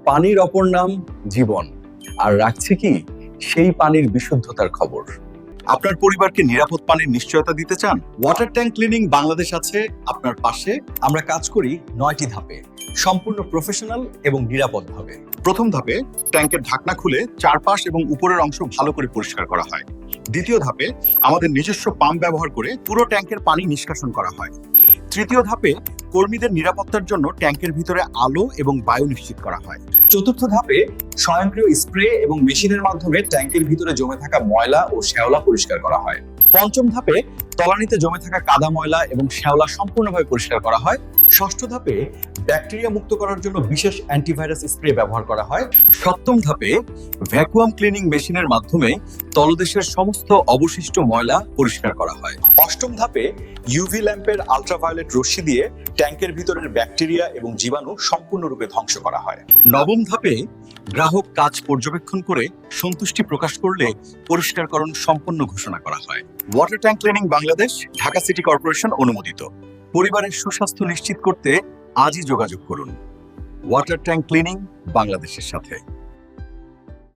পানির অপর নাম জীবন, আর রাখছে কি সেই পানির বিশুদ্ধতার খবর। আপনার পরিবারকে নিরাপদ পানির নিশ্চয়তা দিতে চান? ওয়াটার ট্যাঙ্ক ক্লিনিং বাংলাদেশ আছে আপনার পাশে। আমরা কাজ করি 9টি ধাপে, সম্পূর্ণ প্রফেশনাল এবং নিরাপদভাবে। প্রথম ধাপে ট্যাঙ্কের ঢাকনা খুলে চারপাশ এবং উপরের অংশ ভালো করে পরিষ্কার করা হয়। দ্বিতীয় ধাপে আমাদের নিজস্ব পাম্প ব্যবহার করে পুরো ট্যাঙ্কের পানি নিষ্কাশন করা হয়। তৃতীয় ধাপে কর্মীদের নিরাপত্তার জন্য ট্যাঙ্কের ভিতরে আলো এবং বায়ু নিশ্চিত করা হয়। চতুর্থ ধাপে স্বয়ংক্রিয় স্প্রে এবং মেশিনের মাধ্যমে ট্যাঙ্কের ভিতরে জমে থাকা ময়লা ও শ্যাওলা পরিষ্কার করা হয়। পঞ্চম ধাপে তলানিতে জমে থাকা কাদা ময়লা এবং শ্যাওলা সম্পূর্ণভাবে পরিষ্কার করা হয়। ষষ্ঠ ধাপে ব্যাকটেরিয়া মুক্ত করার জন্য বিশেষ অ্যান্টিভাইরাস স্প্রে ব্যবহার করা হয়। সপ্তম ধাপে ভ্যাকুয়াম ক্লিনিং মেশিনের মাধ্যমে তলদেশের সমস্ত অবশিষ্ট ময়লা পরিষ্কার করা হয়। অষ্টম ধাপে ইউভি ল্যাম্পের আল্ট্রাভায়োলেট রশ্মি দিয়ে ট্যাঙ্কের ভিতরের ব্যাকটেরিয়া এবং জীবাণু সম্পূর্ণরূপে ধ্বংস করা হয়। নবম ধাপে গ্রাহক কাজ পর্যবেক্ষণ করে সন্তুষ্টি প্রকাশ করলে পরিষ্কারকরণ সম্পন্ন ঘোষণা করা হয়। Water tank cleaning Bangladesh, Dhaka city corporation অনুমোদিত। পরিবারের সুস্বাস্থ্য নিশ্চিত করতে আজই যোগাযোগ করুন ওয়াটার ট্যাঙ্ক ক্লিনিং বাংলাদেশের সাথে।